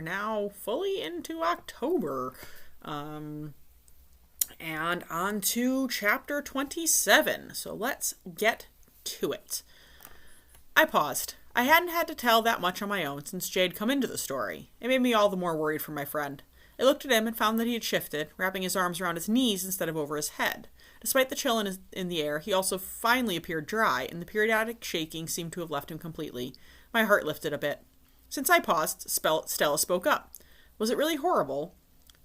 now fully into October. And on to chapter 27. So let's get to it. I paused. I hadn't had to tell that much on my own since Jay had come into the story. It made me all the more worried for my friend. I looked at him and found that he had shifted, wrapping his arms around his knees instead of over his head. Despite the chill in the air, he also finally appeared dry, and the periodic shaking seemed to have left him completely. My heart lifted a bit. Since I paused, Stella spoke up. Was it really horrible?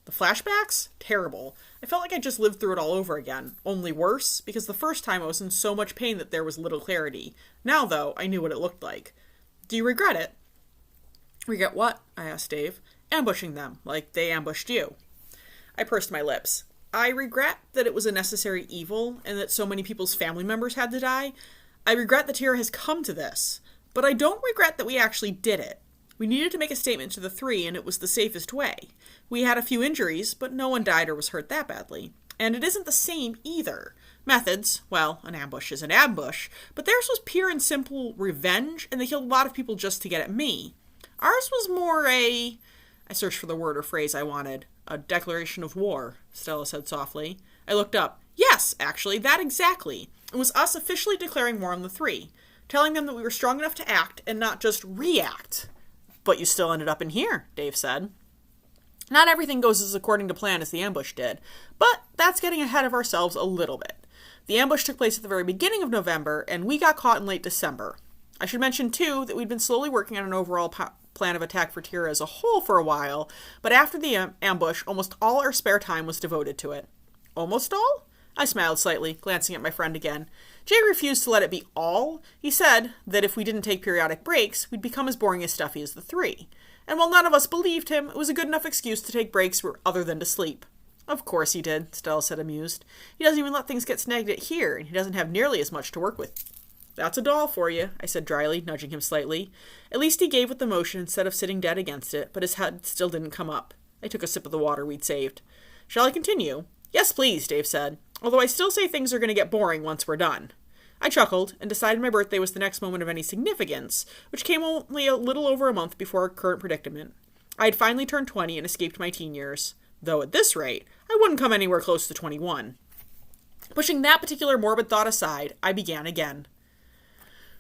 The flashbacks? Terrible. I felt like I just lived through it all over again. Only worse, because the first time I was in so much pain that there was little clarity. Now, though, I knew what it looked like. Do you regret it? Regret what? I asked Dave. Ambushing them, like they ambushed you. I pursed my lips. I regret that it was a necessary evil, and that so many people's family members had to die. I regret that Tira has come to this. But I don't regret that we actually did it. We needed to make a statement to the three, and it was the safest way. We had a few injuries, but no one died or was hurt that badly. And it isn't the same either. Methods, well, an ambush is an ambush, but theirs was pure and simple revenge, and they killed a lot of people just to get at me. Ours was more I searched for the word or phrase I wanted. A declaration of war, Stella said softly. I looked up. Yes, actually, that exactly. It was us officially declaring war on the three, telling them that we were strong enough to act and not just react. But you still ended up in here, Dave said. Not everything goes as according to plan as the ambush did, but that's getting ahead of ourselves a little bit. The ambush took place at the very beginning of November, and we got caught in late December. I should mention, too, that we'd been slowly working on an overall plan of attack for Tira as a whole for a while, but after the ambush, almost all our spare time was devoted to it. Almost all? I smiled slightly, glancing at my friend again. Jay refused to let it be all. He said that if we didn't take periodic breaks, we'd become as boring and stuffy as the three. And while none of us believed him, it was a good enough excuse to take breaks other than to sleep. Of course he did, Stella said, amused. He doesn't even let things get snagged at here, and he doesn't have nearly as much to work with. That's a doll for you, I said dryly, nudging him slightly. At least he gave with the motion instead of sitting dead against it, but his head still didn't come up. I took a sip of the water we'd saved. Shall I continue? Yes, please, Dave said, although I still say things are going to get boring once we're done. I chuckled and decided my birthday was the next moment of any significance, which came only a little over a month before our current predicament. I had finally turned 20 and escaped my teen years, though at this rate, I wouldn't come anywhere close to 21. Pushing that particular morbid thought aside, I began again.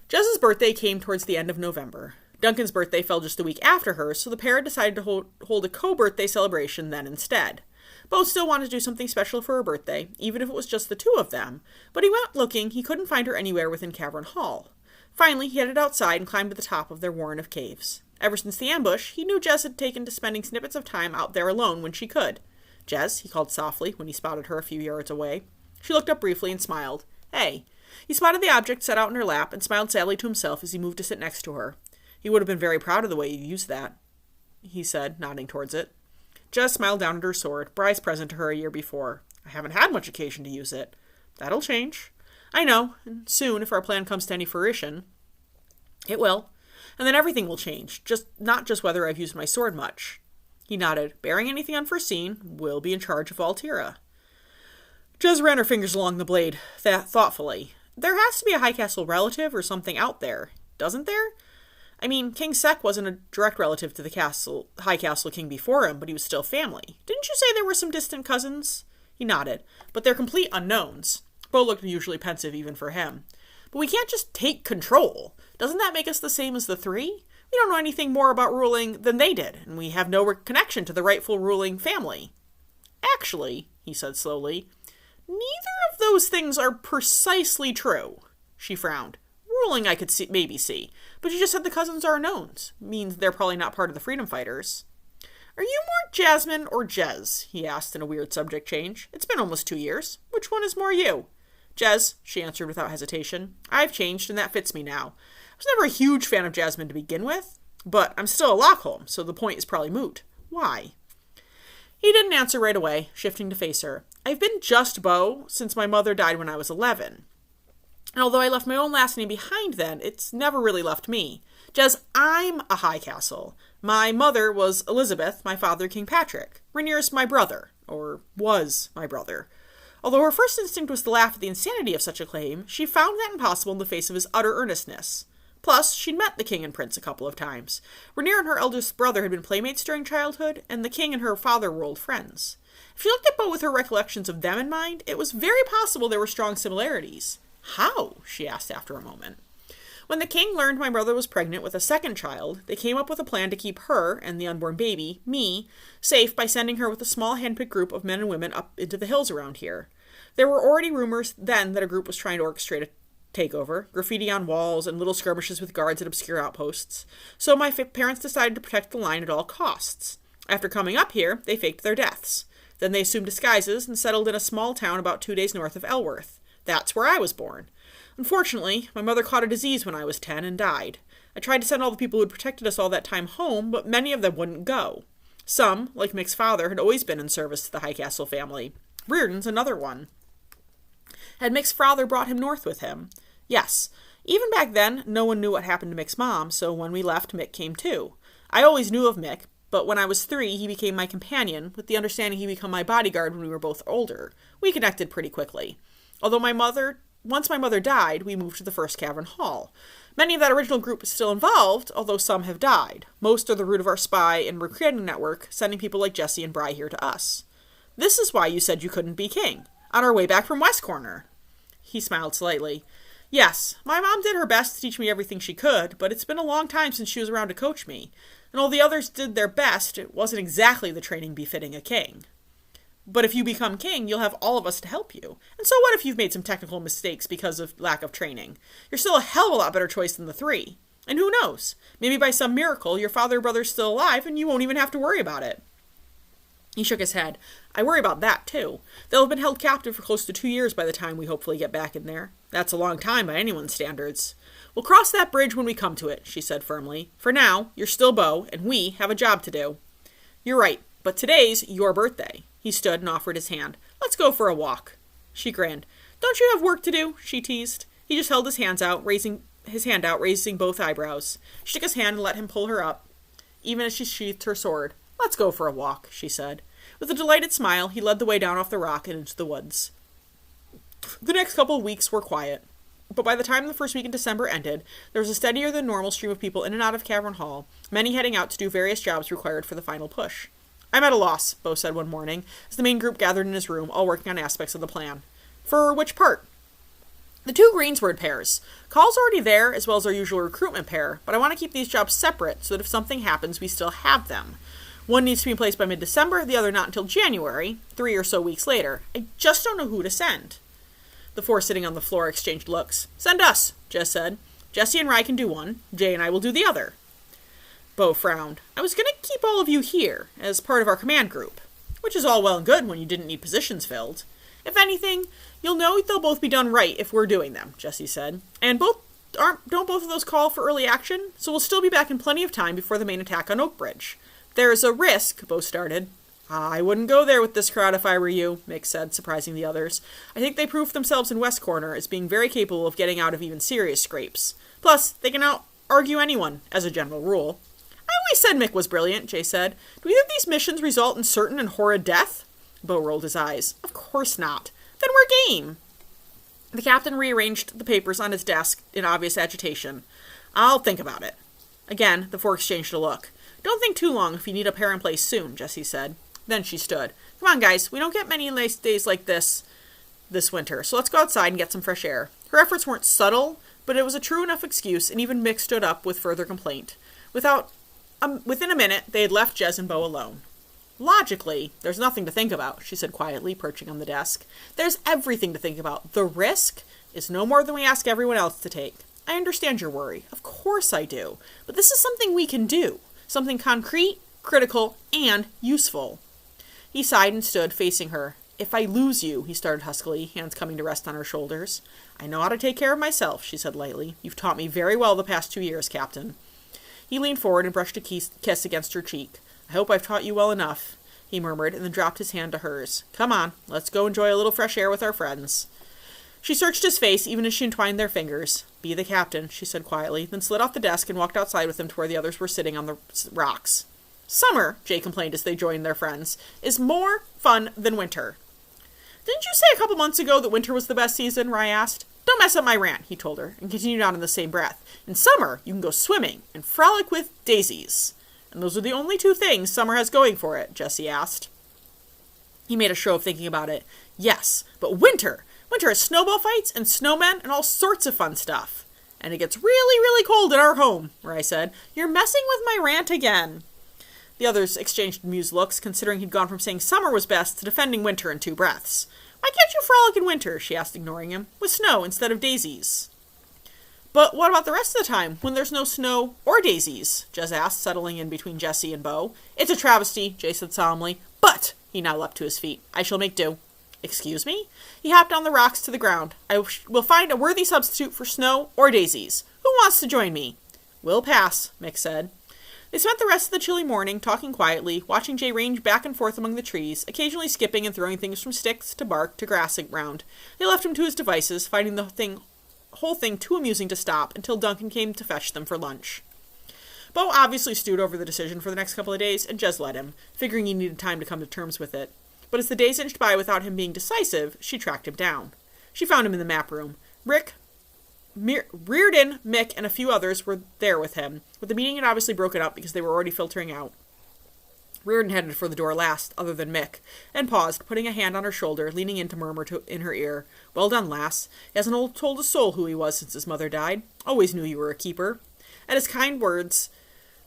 Jess's birthday came towards the end of November. Duncan's birthday fell just a week after hers, so the pair decided to hold a co-birthday celebration then instead. Beau still wanted to do something special for her birthday, even if it was just the two of them, but he went looking. He couldn't find her anywhere within Cavern Hall. Finally, he headed outside and climbed to the top of their warren of caves. Ever since the ambush, he knew Jess had taken to spending snippets of time out there alone when she could. Jess, he called softly when he spotted her a few yards away. She looked up briefly and smiled. Hey. He spotted the object set out in her lap and smiled sadly to himself as he moved to sit next to her. He would have been very proud of the way you used that, he said, nodding towards it. Jess smiled down at her sword, Bry's present to her a year before. I haven't had much occasion to use it. That'll change. I know, and soon, if our plan comes to any fruition. It will. And then everything will change, not just whether I've used my sword much. He nodded. Bearing anything unforeseen, we'll be in charge of all Tira. Jess ran her fingers along the blade, thoughtfully. There has to be a High Castle relative or something out there, doesn't there? I mean, King Sek wasn't a direct relative to the High Castle King before him, but he was still family. Didn't you say there were some distant cousins? He nodded. But they're complete unknowns. Beau looked unusually pensive even for him. But we can't just take control. Doesn't that make us the same as the three? We don't know anything more about ruling than they did, and we have no connection to the rightful ruling family. Actually, he said slowly, neither of those things are precisely true. She frowned. Ruling I could maybe see, but you just said the cousins are unknowns. Means they're probably not part of the freedom fighters. Are you more Jasmine or Jez? He asked in a weird subject change. It's been almost 2 years. Which one is more you? Jez, she answered without hesitation. I've changed, and that fits me now. I was never a huge fan of Jasmine to begin with, but I'm still a Lockholm, so the point is probably moot. Why? He didn't answer right away, shifting to face her. I've been just Beau since my mother died when I was 11. And although I left my own last name behind then, it's never really left me. Jez, I'm a High Castle. My mother was Elizabeth, my father King Patrick. Rainier's my brother, or was my brother. Although her first instinct was to laugh at the insanity of such a claim, she found that impossible in the face of his utter earnestness. Plus, she'd met the king and prince a couple of times. Rhaenyra and her eldest brother had been playmates during childhood, and the king and her father were old friends. If she looked at Beau with her recollections of them in mind, it was very possible there were strong similarities. How? She asked after a moment. When the king learned my mother was pregnant with a second child, they came up with a plan to keep her, and the unborn baby, me, safe by sending her with a small handpicked group of men and women up into the hills around here. There were already rumors then that a group was trying to orchestrate a takeover, graffiti on walls, and little skirmishes with guards at obscure outposts. So my parents decided to protect the line at all costs. After coming up here, they faked their deaths. Then they assumed disguises and settled in a small town about 2 days north of Elworth. That's where I was born. Unfortunately, my mother caught a disease when I was 10 and died. I tried to send all the people who had protected us all that time home, but many of them wouldn't go. Some, like Mick's father, had always been in service to the High Castle family. Reardon's another one. Had Mick's father brought him north with him? Yes. Even back then, no one knew what happened to Mick's mom, so when we left, Mick came too. I always knew of Mick, but when I was 3, he became my companion, with the understanding he'd become my bodyguard when we were both older. We connected pretty quickly. Although once my mother died, we moved to the First Cavern Hall. Many of that original group is still involved, although some have died. Most are the root of our spy and recruiting network, sending people like Jesse and Bry here to us. This is why you said you couldn't be king, on our way back from West Corner. He smiled slightly. Yes, my mom did her best to teach me everything she could, but it's been a long time since she was around to coach me. And while the others did their best, it wasn't exactly the training befitting a king. But if you become king, you'll have all of us to help you. And so what if you've made some technical mistakes because of lack of training? You're still a hell of a lot better choice than the 3. And who knows? Maybe by some miracle, your father or brother's still alive and you won't even have to worry about it. He shook his head. I worry about that, too. They'll have been held captive for close to 2 years by the time we hopefully get back in there. That's a long time by anyone's standards. We'll cross that bridge when we come to it, she said firmly. For now, you're still Beau, and we have a job to do. You're right, but today's your birthday. He stood and offered his hand. Let's go for a walk. She grinned. Don't you have work to do? She teased. He just held his hand out, raising both eyebrows. She took his hand and let him pull her up, even as she sheathed her sword. Let's go for a walk, she said. With a delighted smile, he led the way down off the rock and into the woods. The next couple of weeks were quiet, but by the time the first week in December ended, there was a steadier than normal stream of people in and out of Cavern Hall, many heading out to do various jobs required for the final push. I'm at a loss, Beau said one morning, as the main group gathered in his room, all working on aspects of the plan. For which part? The 2 Greensward pairs. Call's already there, as well as our usual recruitment pair, but I want to keep these jobs separate so that if something happens, we still have them. One needs to be in place by mid-December, the other not until January, 3 or so weeks later. I just don't know who to send. The 4 sitting on the floor exchanged looks. Send us, Jess said. Jesse and Rye can do one. Jay and I will do the other. Beau frowned. I was going to keep all of you here, as part of our command group. Which is all well and good when you didn't need positions filled. If anything, you'll know they'll both be done right if we're doing them, Jesse said. And don't both of those call for early action? So we'll still be back in plenty of time before the main attack on Oakbridge. There's a risk, Beau started. I wouldn't go there with this crowd if I were you, Mick said, surprising the others. I think they proved themselves in West Corner as being very capable of getting out of even serious scrapes. Plus, they can out-argue anyone, as a general rule. I always said Mick was brilliant, Jay said. Do either of these missions result in certain and horrid death? Beau rolled his eyes. Of course not. Then we're game. The captain rearranged the papers on his desk in obvious agitation. I'll think about it. Again, the 4 exchanged a look. Don't think too long if you need a pair in place soon, Jessie said. Then she stood. Come on, guys. We don't get many nice days like this winter, so let's go outside and get some fresh air. Her efforts weren't subtle, but it was a true enough excuse, and even Mick stood up with further complaint. Within a minute, they had left Jez and Beau alone. Logically, there's nothing to think about, she said quietly, perching on the desk. There's everything to think about. The risk is no more than we ask everyone else to take. I understand your worry. Of course I do. But this is something we can do. Something concrete, critical, and useful. He sighed and stood, facing her. If I lose you, he started huskily, hands coming to rest on her shoulders. I know how to take care of myself, she said lightly. You've taught me very well the past 2 years, Captain. He leaned forward and brushed a kiss against her cheek. I hope I've taught you well enough, he murmured, and then dropped his hand to hers. Come on, let's go enjoy a little fresh air with our friends. She searched his face, even as she entwined their fingers. Be the captain, she said quietly, then slid off the desk and walked outside with him to where the others were sitting on the rocks. Summer, Jay complained as they joined their friends, is more fun than winter. Didn't you say a couple months ago that winter was the best season? Rye asked. Duh, Don't mess up my rant, he told her, and continued on in the same breath. In summer, you can go swimming and frolic with daisies. And those are the only two things summer has going for it, Jessie asked. He made a show of thinking about it. Yes, but winter. Winter has snowball fights and snowmen and all sorts of fun stuff. And it gets really, really cold at our home, Rai said. You're messing with my rant again. The others exchanged amused looks, considering he'd gone from saying summer was best to defending winter in two breaths. Why can't you frolic in winter, she asked, ignoring him, with snow instead of daisies? But what about the rest of the time, when there's no snow or daisies? Jez asked, settling in between Jessie and Beau. It's a travesty, Jay said solemnly. But, he now leapt to his feet, I shall make do. Excuse me? He hopped on the rocks to the ground. I will find a worthy substitute for snow or daisies. Who wants to join me? We'll pass, Mick said. They spent the rest of the chilly morning talking quietly, watching Jay range back and forth among the trees, occasionally skipping and throwing things from sticks to bark to grass around. They left him to his devices, finding the whole thing too amusing to stop until Duncan came to fetch them for lunch. Beau obviously stewed over the decision for the next couple of days, and Jez let him, figuring he needed time to come to terms with it. But as the days inched by without him being decisive, she tracked him down. She found him in the map room. Reardon, Mick, and a few others were there with him, but the meeting had obviously broken up because they were already filtering out. Reardon headed for the door last, other than Mick, and paused, putting a hand on her shoulder, leaning in to murmur in her ear, Well done, lass. He hasn't told a soul who he was since his mother died. Always knew you were a keeper. At his kind words,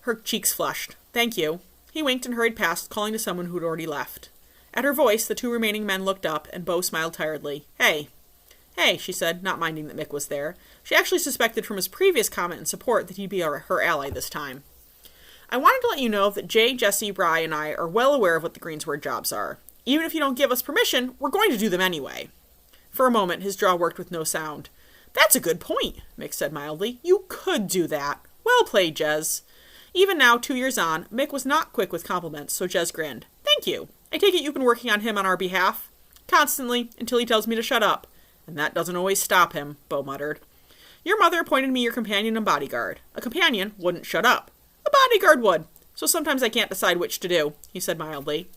her cheeks flushed. Thank you. He winked and hurried past, calling to someone who had already left. At her voice, the two remaining men looked up, and Beau smiled tiredly. Hey, she said, not minding that Mick was there. She actually suspected from his previous comment and support that he'd be her ally this time. I wanted to let you know that Jay, Jessie, Rai, and I are well aware of what the Greensward jobs are. Even if you don't give us permission, we're going to do them anyway. For a moment, his jaw worked with no sound. That's a good point, Mick said mildly. You could do that. Well played, Jez. Even now, 2 years on, Mick was not quick with compliments, so Jez grinned. Thank you. I take it you've been working on him on our behalf? Constantly, until he tells me to shut up. And that doesn't always stop him, Beau muttered. Your mother appointed me your companion and bodyguard. A companion wouldn't shut up. A bodyguard would. So sometimes I can't decide which to do, he said mildly.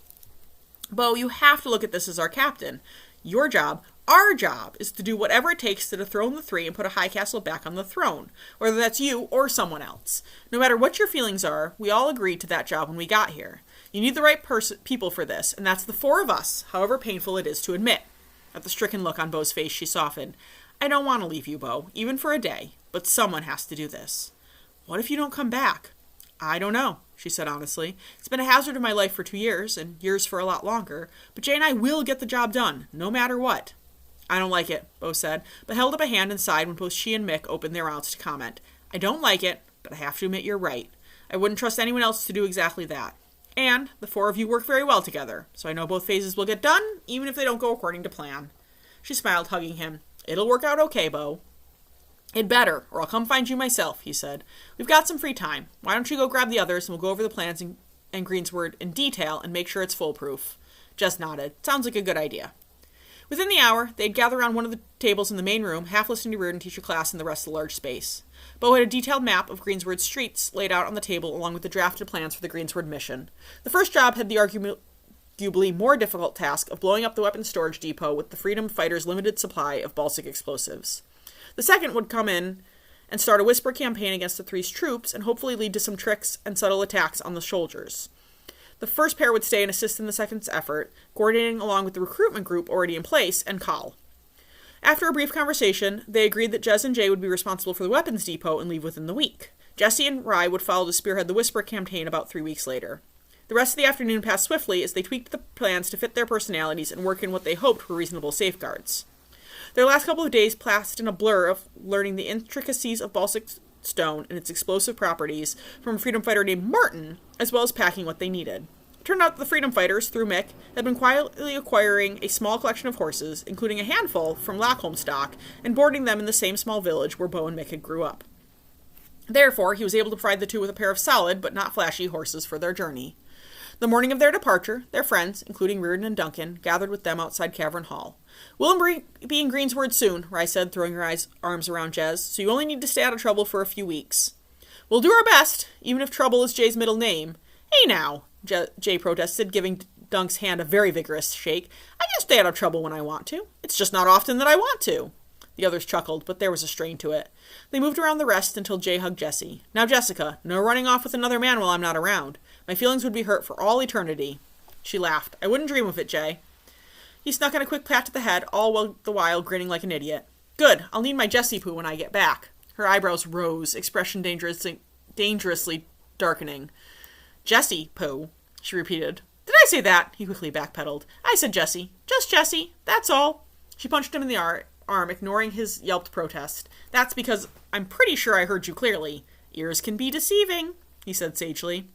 Beau, you have to look at this as our captain. Your job, our job, is to do whatever it takes to dethrone the three and put a high castle back on the throne, whether that's you or someone else. No matter what your feelings are, we all agreed to that job when we got here. You need the right people for this, and that's the four of us, however painful it is to admit. At the stricken look on Beau's face, she softened. I don't want to leave you, Beau, even for a day, but someone has to do this. What if you don't come back? I don't know, she said honestly. It's been a hazard of my life for 2 years, and yours for a lot longer, but Jay and I will get the job done, no matter what. I don't like it, Beau said, but held up a hand and sighed when both she and Mick opened their mouths to comment. I don't like it, but I have to admit you're right. I wouldn't trust anyone else to do exactly that. And the four of you work very well together, so I know both phases will get done, even if they don't go according to plan. She smiled, hugging him. It'll work out okay, Beau. It better, or I'll come find you myself, he said. We've got some free time. Why don't you go grab the others, and we'll go over the plans and Greensward in detail and make sure it's foolproof. Jess nodded. Sounds like a good idea. Within the hour, they'd gather around one of the tables in the main room, half listening to Reardon teach a class in the rest of the large space. Beau had a detailed map of Greensward's streets laid out on the table along with the drafted plans for the Greensward mission. The first job had the arguably more difficult task of blowing up the weapons storage depot with the Freedom Fighters' limited supply of ballistic explosives. The second would come in and start a whisper campaign against the three's troops and hopefully lead to some tricks and subtle attacks on the soldiers. The first pair would stay and assist in the second's effort, coordinating along with the recruitment group already in place and Call. After a brief conversation, they agreed that Jez and Jay would be responsible for the weapons depot and leave within the week. Jessie and Rai would follow to spearhead the Whisper campaign about 3 weeks later. The rest of the afternoon passed swiftly as they tweaked the plans to fit their personalities and work in what they hoped were reasonable safeguards. Their last couple of days passed in a blur of learning the intricacies of ballistic stone and its explosive properties from a freedom fighter named Martin, as well as packing what they needed. It turned out that the freedom fighters, through Mick, had been quietly acquiring a small collection of horses, including a handful from Lockholm stock, and boarding them in the same small village where Beau and Mick had grew up. Therefore, he was able to provide the two with a pair of solid, but not flashy, horses for their journey. The morning of their departure, their friends, including Reardon and Duncan, gathered with them outside Cavern Hall. We'll be in Greensward soon, Rai said, throwing her arms around Jez, so you only need to stay out of trouble for a few weeks. We'll do our best, even if trouble is Jay's middle name. Hey now, Jay protested, giving Dunk's hand a very vigorous shake. I can stay out of trouble when I want to. It's just not often that I want to. The others chuckled, but there was a strain to it. They moved around the rest until Jay hugged Jessie. Now, Jessica, no running off with another man while I'm not around. My feelings would be hurt for all eternity. She laughed. I wouldn't dream of it, Jay. He snuck in a quick pat to the head, all the while grinning like an idiot. Good. I'll need my Jessie poo when I get back. Her eyebrows rose, expression dangerously darkening. Jessie poo, she repeated. Did I say that? He quickly backpedaled. I said Jessie. Just Jessie. That's all. She punched him in the arm, ignoring his yelped protest. That's because I'm pretty sure I heard you clearly. Ears can be deceiving, he said sagely.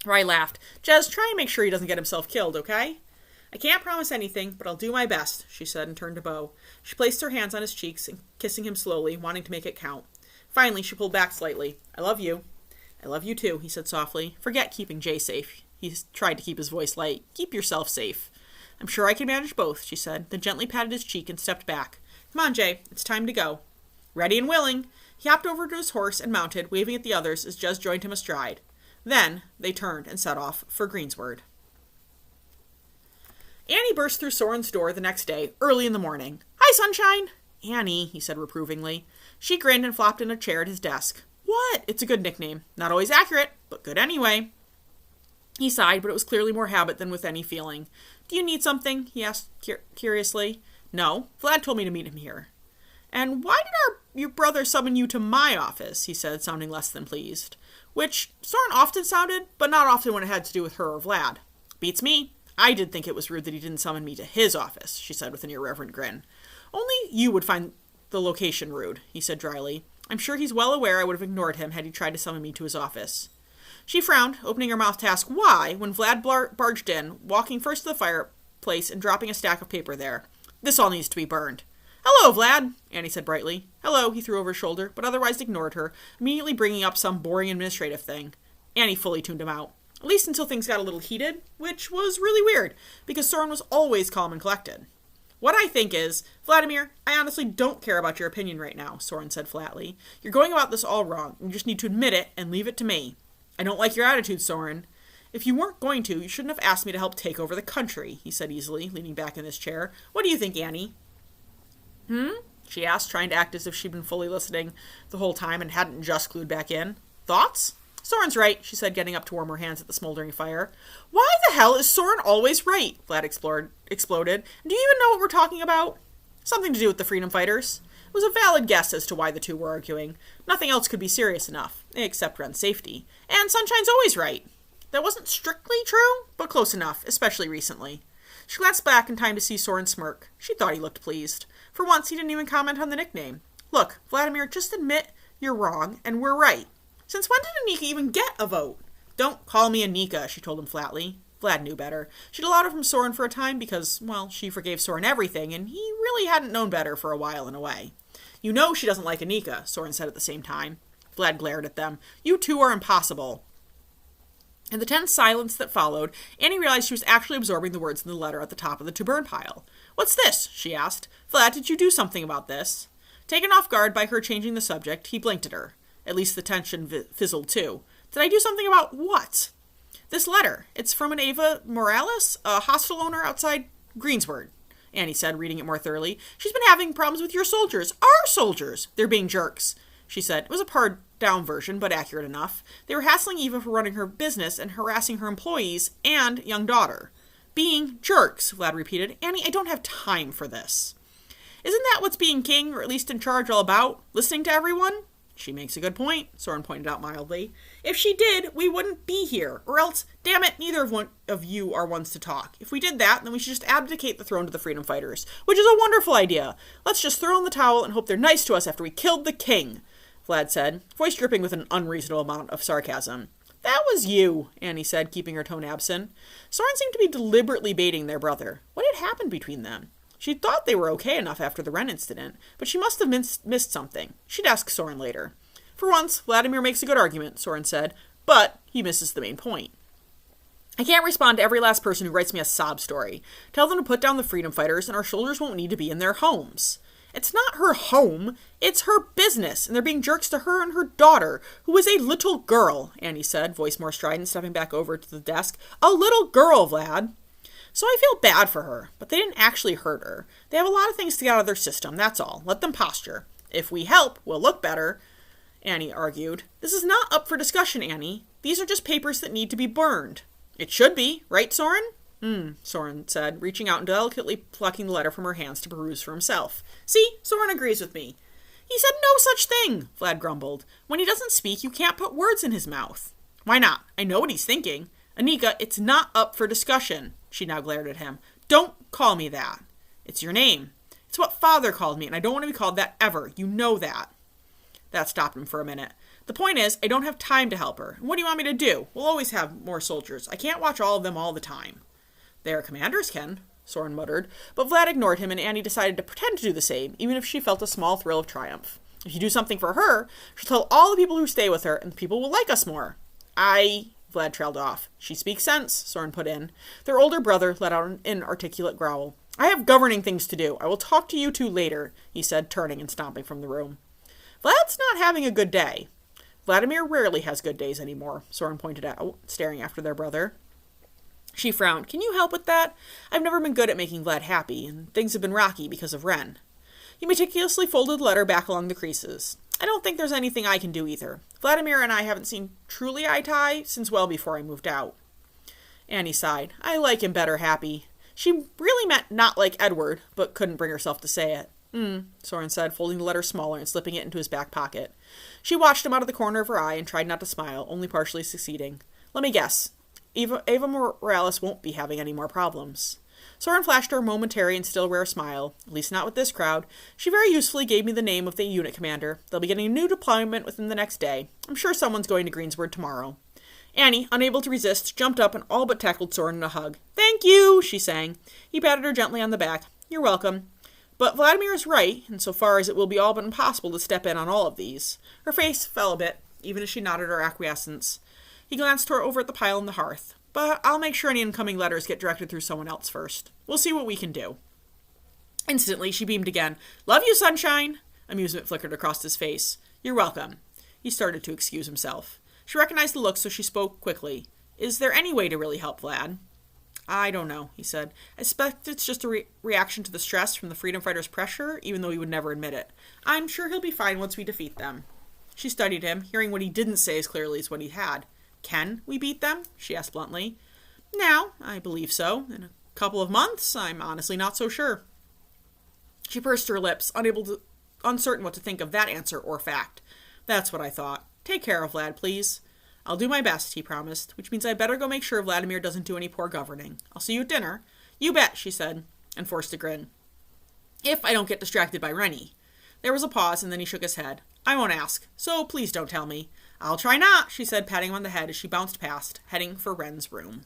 Rye laughed. Jez, try and make sure he doesn't get himself killed, okay? I can't promise anything, but I'll do my best, she said and turned to Beau. She placed her hands on his cheeks and kissing him slowly, wanting to make it count. Finally, she pulled back slightly. I love you. I love you too, he said softly. Forget keeping Jay safe. He tried to keep his voice light. Keep yourself safe. I'm sure I can manage both, she said, then gently patted his cheek and stepped back. Come on, Jay. It's time to go. Ready and willing. He hopped over to his horse and mounted, waving at the others as Jez joined him astride. Then they turned and set off for Greensward. Annie burst through Sorin's door the next day, early in the morning. Hi, Sunshine! Annie, he said reprovingly. She grinned and flopped in a chair at his desk. What? It's a good nickname. Not always accurate, but good anyway. He sighed, but it was clearly more habit than with any feeling. Do you need something? He asked curiously. No, Vlad told me to meet him here. And why did your brother summon you to my office? He said, sounding less than pleased. Which Sorin often sounded, but not often when it had to do with her or Vlad. Beats me. I did think it was rude that he didn't summon me to his office, she said with an irreverent grin. Only you would find the location rude, he said dryly. I'm sure he's well aware I would have ignored him had he tried to summon me to his office. She frowned, opening her mouth to ask why, when Vlad barged in, walking first to the fireplace and dropping a stack of paper there. This all needs to be burned. Hello, Vlad, Annie said brightly. Hello, he threw over his shoulder, but otherwise ignored her, immediately bringing up some boring administrative thing. Annie fully tuned him out, at least until things got a little heated, which was really weird, because Sorin was always calm and collected. What I think is, Vladimir, I honestly don't care about your opinion right now, Sorin said flatly. You're going about this all wrong. You just need to admit it and leave it to me. I don't like your attitude, Sorin. If you weren't going to, you shouldn't have asked me to help take over the country, he said easily, leaning back in his chair. What do you think, Annie? She asked, trying to act as if she'd been fully listening the whole time and hadn't just glued back in. Thoughts? Sorin's right, she said, getting up to warm her hands at the smoldering fire. Why the hell is Sorin always right? Vlad exploded. Do you even know what we're talking about? Something to do with the freedom fighters. It was a valid guess as to why the two were arguing. Nothing else could be serious enough, except Ren's safety. And Sunshine's always right. That wasn't strictly true, but close enough, especially recently. She glanced back in time to see Sorin smirk. She thought he looked pleased. For once, he didn't even comment on the nickname. Look, Vladimir, just admit you're wrong, and we're right. Since when did Anika even get a vote? Don't call me Anika, she told him flatly. Vlad knew better. She'd allowed it from Sorin for a time because, well, she forgave Sorin everything, and he really hadn't known better for a while in a way. You know she doesn't like Anika, Sorin said at the same time. Vlad glared at them. You two are impossible. In the tense silence that followed, Annie realized she was actually absorbing the words in the letter at the top of the to-burn pile. What's this? She asked. Vlad, did you do something about this? Taken off guard by her changing the subject, he blinked at her. At least the tension fizzled too. Did I do something about what? This letter. It's from an Ava Morales, a hostel owner outside Greensward, Annie said, reading it more thoroughly. She's been having problems with your soldiers. Our soldiers! They're being jerks, she said. It was a pared-down version, but accurate enough. They were hassling Eva for running her business and harassing her employees and young daughter. Being jerks, Vlad repeated. Annie, I don't have time for this. Isn't that what's being king, or at least in charge, all about? Listening to everyone? She makes a good point, Sorin pointed out mildly. If she did, we wouldn't be here. Or else, damn it, neither of you are ones to talk. If we did that, then we should just abdicate the throne to the freedom fighters, which is a wonderful idea. Let's just throw in the towel and hope they're nice to us after we killed the king, Vlad said, voice dripping with an unreasonable amount of sarcasm. That was you, Annie said, keeping her tone absent. Sorin seemed to be deliberately baiting their brother. What had happened between them? She thought they were okay enough after the Ren incident, but she must have missed something. She'd ask Sorin later. For once, Vladimir makes a good argument, Sorin said, but he misses the main point. I can't respond to every last person who writes me a sob story. Tell them to put down the freedom fighters, and our soldiers won't need to be in their homes. It's not her home, it's her business, and they're being jerks to her and her daughter, who is a little girl, Annie said, voice more strident, stepping back over to the desk. A little girl, Vlad. So I feel bad for her, but they didn't actually hurt her. They have a lot of things to get out of their system, that's all. Let them posture. If we help, we'll look better, Annie argued. This is not up for discussion, Annie. These are just papers that need to be burned. It should be, right, Sorin? Sorin said, reaching out and delicately plucking the letter from her hands to peruse for himself. See, Sorin agrees with me. He said no such thing, Vlad grumbled. When he doesn't speak, you can't put words in his mouth. Why not? I know what he's thinking. Anika, it's not up for discussion. She now glared at him. Don't call me that. It's your name. It's what Father called me, and I don't want to be called that ever. You know that. That stopped him for a minute. The point is, I don't have time to help her. What do you want me to do? We'll always have more soldiers. I can't watch all of them all the time. Their commanders can, Sorin muttered, but Vlad ignored him, and Annie decided to pretend to do the same, even if she felt a small thrill of triumph. If you do something for her, she'll tell all the people who stay with her, and the people will like us more. Vlad trailed off. She speaks sense, Sorin put in. Their older brother let out an inarticulate growl. I have governing things to do. I will talk to you two later, he said, turning and stomping from the room. Vlad's not having a good day. Vladimir rarely has good days anymore, Sorin pointed out, staring after their brother. She frowned. Can you help with that? I've never been good at making Vlad happy, and things have been rocky because of Ren. He meticulously folded the letter back along the creases. I don't think there's anything I can do either. Vladimir and I haven't seen truly eye-to-eye since well before I moved out. Annie sighed. I like him better happy. She really meant not like Edward, but couldn't bring herself to say it. Sorin said, folding the letter smaller and slipping it into his back pocket. She watched him out of the corner of her eye and tried not to smile, only partially succeeding. Let me guess. Ava Morales won't be having any more problems. Sorin flashed her a momentary and still rare smile. At least not with this crowd. She very usefully gave me the name of the unit commander. They'll be getting a new deployment within the next day. I'm sure someone's going to Greensward tomorrow. Annie, unable to resist, jumped up and all but tackled Sorin in a hug. Thank you, she sang. He patted her gently on the back. You're welcome. But Vladimir is right, insofar as it will be all but impossible to step in on all of these. Her face fell a bit, even as she nodded her acquiescence. He glanced over at the pile on the hearth. But I'll make sure any incoming letters get directed through someone else first. We'll see what we can do. Instantly, she beamed again. Love you, sunshine! Amusement flickered across his face. You're welcome. He started to excuse himself. She recognized the look, so she spoke quickly. Is there any way to really help Vlad? I don't know, he said. I suspect it's just a reaction to the stress from the freedom fighters' pressure, even though he would never admit it. I'm sure he'll be fine once we defeat them. She studied him, hearing what he didn't say as clearly as what he had. Can we beat them? She asked bluntly. Now, I believe so. In a couple of months, I'm honestly not so sure. She pursed her lips, uncertain what to think of that answer or fact. That's what I thought. Take care of Vlad, please. I'll do my best, he promised, which means I'd better go make sure Vladimir doesn't do any poor governing. I'll see you at dinner. You bet, she said, and forced a grin. If I don't get distracted by Rennie. There was a pause, and then he shook his head. I won't ask, so please don't tell me. I'll try not, she said, patting him on the head as she bounced past, heading for Ren's room.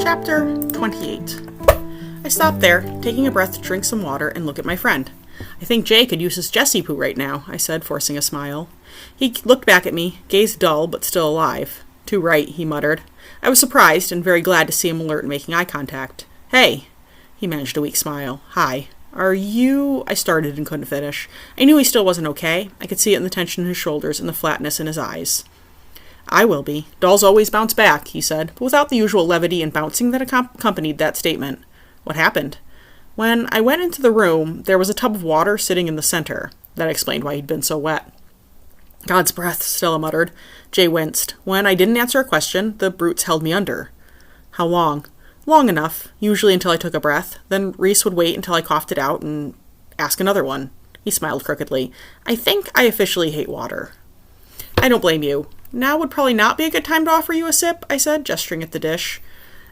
Chapter 28. I stopped there, taking a breath to drink some water and look at my friend. I think Jay could use his Jessie poo right now, I said, forcing a smile. He looked back at me, gaze dull but still alive. Too right, he muttered. I was surprised and very glad to see him alert and making eye contact. Hey, he managed a weak smile. Hi. Are you... I started and couldn't finish. I knew he still wasn't okay. I could see it in the tension in his shoulders and the flatness in his eyes. I will be. Dolls always bounce back, he said, but without the usual levity and bouncing that accompanied that statement. What happened? When I went into the room, there was a tub of water sitting in the center. That explained why he'd been so wet. God's breath, Stella muttered. Jay winced. When I didn't answer a question, the brutes held me under. How long? Long enough, usually until I took a breath. Then Reese would wait until I coughed it out and ask another one. He smiled crookedly. I think I officially hate water. I don't blame you. Now would probably not be a good time to offer you a sip, I said, gesturing at the dish.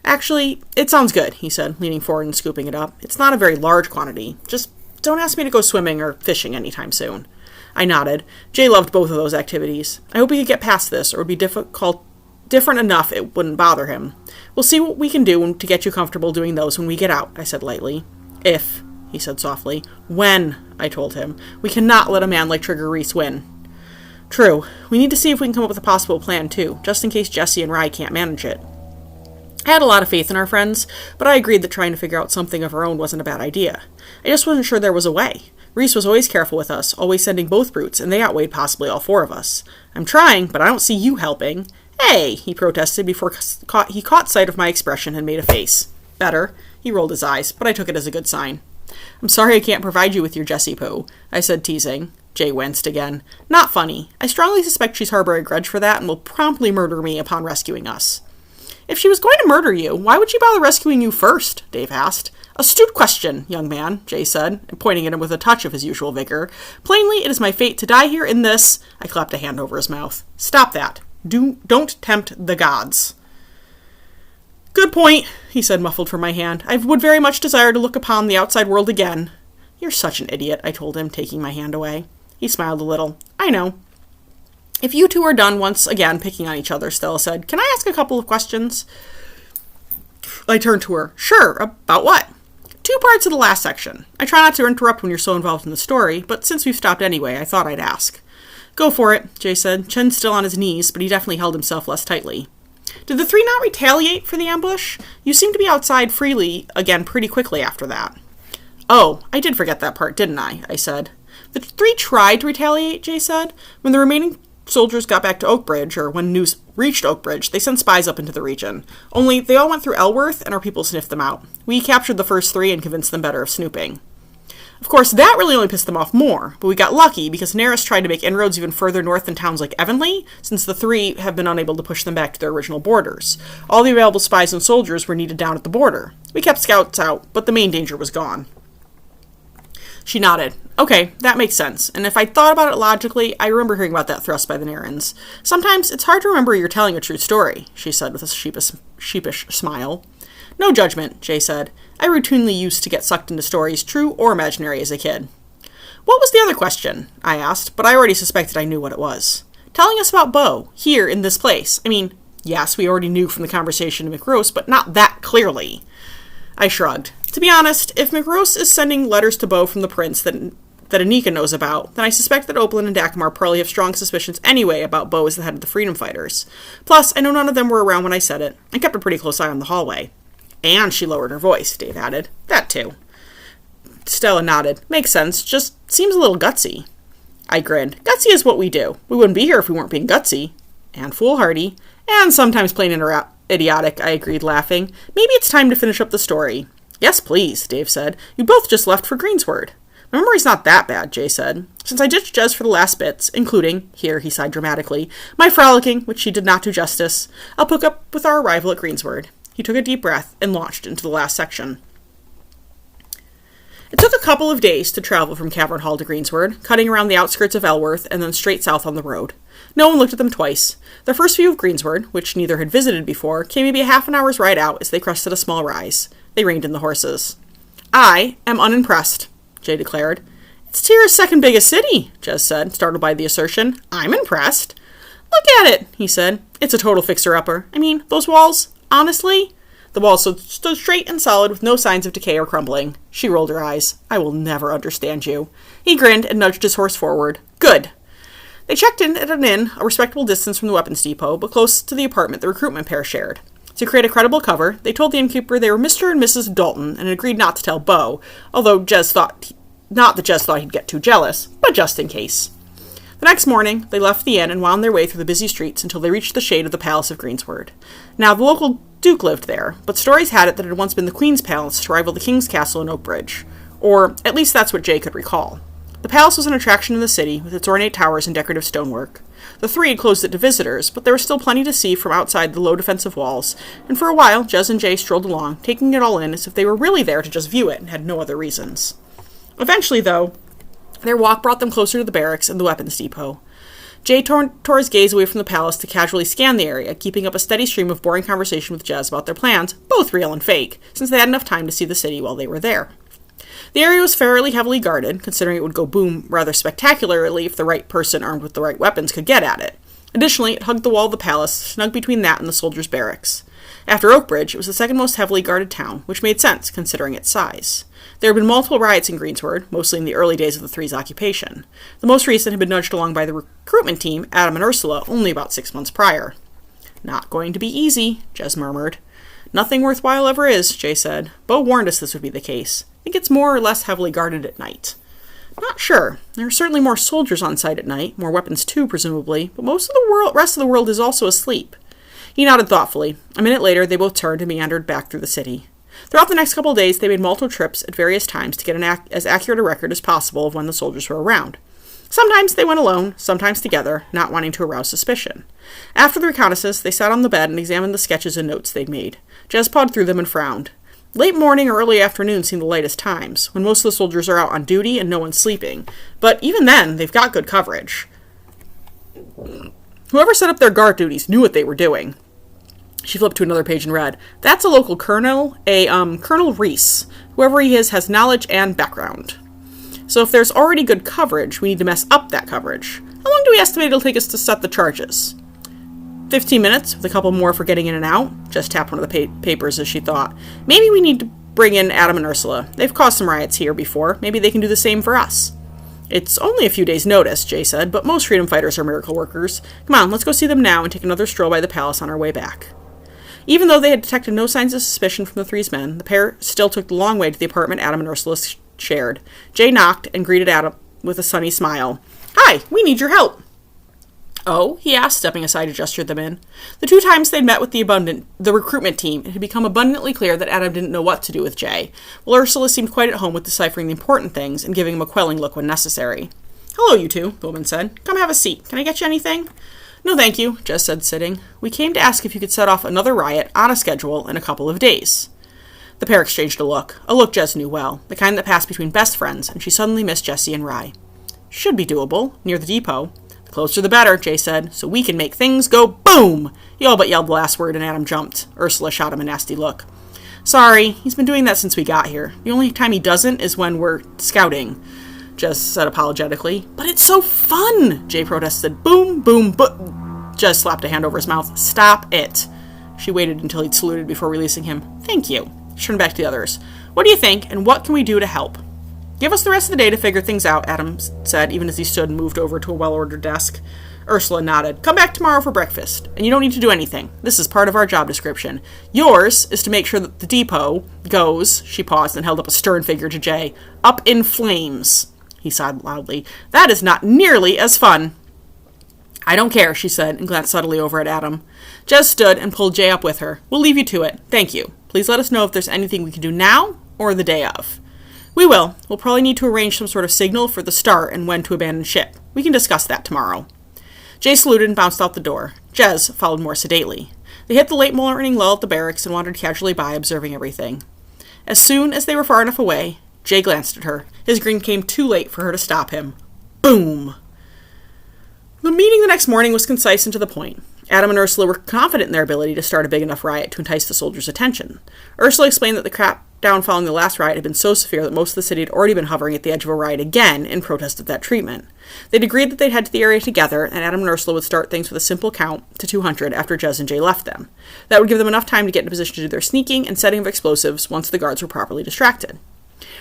Actually, it sounds good, he said, leaning forward and scooping it up. It's not a very large quantity. Just don't ask me to go swimming or fishing anytime soon. I nodded. Jay loved both of those activities. I hope he could get past this, or it would be different enough it wouldn't bother him. We'll see what we can do to get you comfortable doing those when we get out, I said lightly. If, he said softly. When, I told him. We cannot let a man like Trigger Reese win. True. We need to see if we can come up with a possible plan, too, just in case Jesse and Rye can't manage it. I had a lot of faith in our friends, but I agreed that trying to figure out something of our own wasn't a bad idea. I just wasn't sure there was a way. Reese was always careful with us, always sending both brutes, and they outweighed possibly all four of us. I'm trying, but I don't see you helping. Hey, he protested before he caught sight of my expression and made a face. Better. He rolled his eyes, but I took it as a good sign. I'm sorry I can't provide you with your Jessie Poo, I said, teasing. Jay winced again. Not funny. I strongly suspect she's harboring a grudge for that and will promptly murder me upon rescuing us. If she was going to murder you, why would she bother rescuing you first? Dave asked. Astute question, young man, Jay said, pointing at him with a touch of his usual vigor. Plainly, it is my fate to die here in this... I clapped a hand over his mouth. Stop that. Don't tempt the gods. Good point, he said, muffled from my hand. I would very much desire to look upon the outside world again. You're such an idiot, I told him, taking my hand away. He smiled a little. I know. If you two are done once again picking on each other, Stella said, can I ask a couple of questions? I turned to her. Sure, about what? 2 parts of the last section. I try not to interrupt when you're so involved in the story, but since we've stopped anyway, I thought I'd ask. Go for it, Jay said, chin still on his knees, but he definitely held himself less tightly. Did the 3 not retaliate for the ambush? You seemed to be outside freely again pretty quickly after that. Oh, I did forget that part, didn't I said. The 3 tried to retaliate, Jay said. When the remaining soldiers got back to Oakbridge, or when news reached Oakbridge, they sent spies up into the region. Only they all went through Elworth, and our people sniffed them out. We captured the first 3 and convinced them better of snooping. Of course, that really only pissed them off more, but we got lucky because Neris tried to make inroads even further north in towns like Evanley, since the 3 have been unable to push them back to their original borders. All the available spies and soldiers were needed down at the border. We kept scouts out, but the main danger was gone. She nodded. Okay, that makes sense, and if I thought about it logically, I remember hearing about that thrust by the Narins. Sometimes it's hard to remember you're telling a true story, she said with a sheepish smile. No judgment, Jay said. I routinely used to get sucked into stories, true or imaginary, as a kid. What was the other question? I asked, but I already suspected I knew what it was. Telling us about Beau, here in this place. I mean, yes, we already knew from the conversation to McRose, but not that clearly. I shrugged. To be honest, if McRose is sending letters to Beau from the prince that Anika knows about, then I suspect that Opalyn and Dagmar probably have strong suspicions anyway about Beau as the head of the Freedom Fighters. Plus, I know none of them were around when I said it. I kept a pretty close eye on the hallway. And she lowered her voice, Dave added. That too. Stella nodded. Makes sense. Just seems a little gutsy. I grinned. Gutsy is what we do. We wouldn't be here if we weren't being gutsy. And foolhardy. And sometimes plain idiotic, I agreed, laughing. Maybe it's time to finish up the story. Yes, please, Dave said. You both just left for Greensward. My memory's not that bad, Jay said. Since I ditched Jez for the last bits, including, here he sighed dramatically, my frolicking, which she did not do justice, I'll pick up with our arrival at Greensward. He took a deep breath and launched into the last section. It took a couple of days to travel from Cavern Hall to Greensward, cutting around the outskirts of Elworth and then straight south on the road. No one looked at them twice. Their first view of Greensward, which neither had visited before, came maybe a half an hour's ride out as they crested a small rise. They reined in the horses. I am unimpressed, Jay declared. It's Tira's second biggest city, Jez said, startled by the assertion. I'm impressed. Look at it, he said. It's a total fixer-upper. I mean, those walls, honestly... The walls stood straight and solid with no signs of decay or crumbling. She rolled her eyes. I will never understand you. He grinned and nudged his horse forward. Good. They checked in at an inn, a respectable distance from the weapons depot, but close to the apartment the recruitment pair shared. To create a credible cover, they told the innkeeper they were Mr. and Mrs. Dalton and agreed not to tell Beau, although Jez thought he'd get too jealous, but just in case. The next morning, they left the inn and wound their way through the busy streets until they reached the shade of the Palace of Greensward. Now, the local Duke lived there, but stories had it that it had once been the Queen's Palace to rival the King's Castle in Oakbridge. Or, at least that's what Jay could recall. The palace was an attraction in the city, with its ornate towers and decorative stonework. The three had closed it to visitors, but there was still plenty to see from outside the low defensive walls, and for a while Jez and Jay strolled along, taking it all in as if they were really there to just view it and had no other reasons. Eventually, though, their walk brought them closer to the barracks and the weapons depot. Jay tore his gaze away from the palace to casually scan the area, keeping up a steady stream of boring conversation with Jez about their plans, both real and fake, since they had enough time to see the city while they were there. The area was fairly heavily guarded, considering it would go boom rather spectacularly if the right person armed with the right weapons could get at it. Additionally, it hugged the wall of the palace, snug between that and the soldiers' barracks. After Oakbridge, it was the second most heavily guarded town, which made sense, considering its size. There had been multiple riots in Greensward, mostly in the early days of the Three's occupation. The most recent had been nudged along by the recruitment team, Adam and Ursula, only about 6 months prior. "Not going to be easy," Jez murmured. "Nothing worthwhile ever is," Jay said. "Beau warned us this would be the case. I think it's more or less heavily guarded at night." "Not sure. There are certainly more soldiers on site at night, more weapons too, presumably, but most of the rest of the world is also asleep." He nodded thoughtfully. A minute later, they both turned and meandered back through the city. Throughout the next couple of days, they made multiple trips at various times to get as accurate a record as possible of when the soldiers were around. Sometimes they went alone, sometimes together, not wanting to arouse suspicion. After the reconnaissance, they sat on the bed and examined the sketches and notes they'd made. Jez pawed through them and frowned. Late morning or early afternoon seemed the lightest times, when most of the soldiers are out on duty and no one's sleeping. But even then, they've got good coverage. Whoever set up their guard duties knew what they were doing. She flipped to another page and read, "That's a local colonel, Colonel Reese. Whoever he is has knowledge and background. So if there's already good coverage, we need to mess up that coverage. How long do we estimate it'll take us to set the charges?" 15 minutes, with a couple more for getting in and out. Just tapped one of the papers as she thought. "Maybe we need to bring in Adam and Ursula. They've caused some riots here before. Maybe they can do the same for us." "It's only a few days' notice," Jay said, "but most freedom fighters are miracle workers. Come on, let's go see them now and take another stroll by the palace on our way back." Even though they had detected no signs of suspicion from the Three's men, the pair still took the long way to the apartment Adam and Ursula shared. Jay knocked and greeted Adam with a sunny smile. "Hi, we need your help." "Oh?" he asked, stepping aside to gesture them in. The 2 times they'd met with the recruitment team, it had become abundantly clear that Adam didn't know what to do with Jay, while Ursula seemed quite at home with deciphering the important things and giving him a quelling look when necessary. "Hello, you two," the woman said. "Come have a seat. Can I get you anything?" "No, thank you," Jez said, sitting. "We came to ask if you could set off another riot on a schedule in a couple of days." The pair exchanged a look Jez knew well, the kind that passed between best friends, and she suddenly missed Jessie and Rye. "Should be doable, near the depot." "The closer the better," Jay said, "so we can make things go boom!" He all but yelled the last word, and Adam jumped. Ursula shot him a nasty look. "Sorry, he's been doing that since we got here. The only time he doesn't is when we're scouting," Jez said apologetically. "But it's so fun!" Jay protested. "Boom, boom, boom." Jez slapped a hand over his mouth. "Stop it." She waited until he'd saluted before releasing him. "Thank you." She turned back to the others. "What do you think, and what can we do to help?" "Give us the rest of the day to figure things out," Adam said, even as he stood and moved over to a well-ordered desk. Ursula nodded. "Come back tomorrow for breakfast, and you don't need to do anything. This is part of our job description. Yours is to make sure that the depot goes," she paused and held up a stern figure to Jay, "up in flames." He sighed loudly. "That is not nearly as fun." "I don't care," she said, and glanced subtly over at Adam. Jez stood and pulled Jay up with her. "We'll leave you to it. Thank you. Please let us know if there's anything we can do now or the day of." "We will. We'll probably need to arrange some sort of signal for the start and when to abandon ship. We can discuss that tomorrow." Jay saluted and bounced out the door. Jez followed more sedately. They hit the late morning lull at the barracks and wandered casually by, observing everything. As soon as they were far enough away, Jay glanced at her. His grin came too late for her to stop him. Boom! The meeting the next morning was concise and to the point. Adam and Ursula were confident in their ability to start a big enough riot to entice the soldiers' attention. Ursula explained that the crackdown following the last riot had been so severe that most of the city had already been hovering at the edge of a riot again in protest of that treatment. They'd agreed that they'd head to the area together, and Adam and Ursula would start things with a simple count to 200 after Jez and Jay left them. That would give them enough time to get in a position to do their sneaking and setting of explosives once the guards were properly distracted.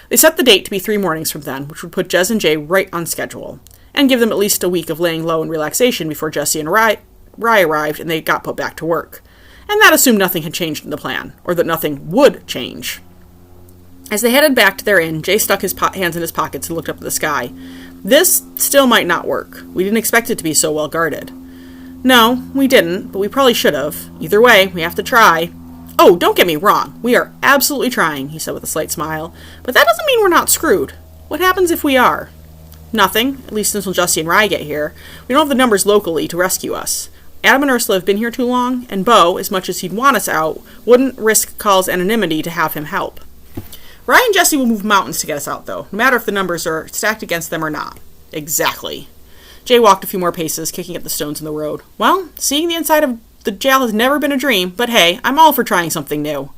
They set the date to be 3 mornings from then, which would put Jez and Jay right on schedule, and give them at least a week of laying low and relaxation before Jessie and Rye arrived and they got put back to work. And that assumed nothing had changed in the plan, or that nothing would change. As they headed back to their inn, Jay stuck his hands in his pockets and looked up at the sky. This still might not work. We didn't expect it to be so well guarded. No, we didn't, but we probably should have. Either way, we have to try. Oh, don't get me wrong. We are absolutely trying, he said with a slight smile. But that doesn't mean we're not screwed. What happens if we are? Nothing, at least until Justy and Rye get here. We don't have the numbers locally to rescue us. Adam and Ursula have been here too long, and Beau, as much as he'd want us out, wouldn't risk Call's anonymity to have him help. Rye and Jesse will move mountains to get us out, though, no matter if the numbers are stacked against them or not. Exactly. Jay walked a few more paces, kicking at the stones in the road. Well, seeing the inside of the jail has never been a dream, but hey, I'm all for trying something new.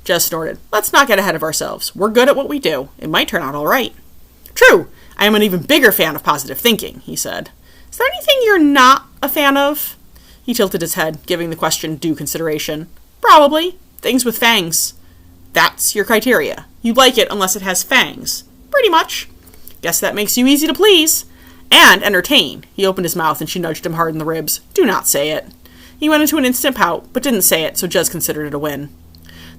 Jess snorted. Let's not get ahead of ourselves. We're good at what we do. It might turn out all right. True. I am an even bigger fan of positive thinking, he said. Is there anything you're not a fan of? He tilted his head, giving the question due consideration. Probably. Things with fangs. That's your criteria. You like it unless it has fangs. Pretty much. Guess that makes you easy to please. And entertain. He opened his mouth and she nudged him hard in the ribs. Do not say it. He went into an instant pout, but didn't say it, so Jez considered it a win.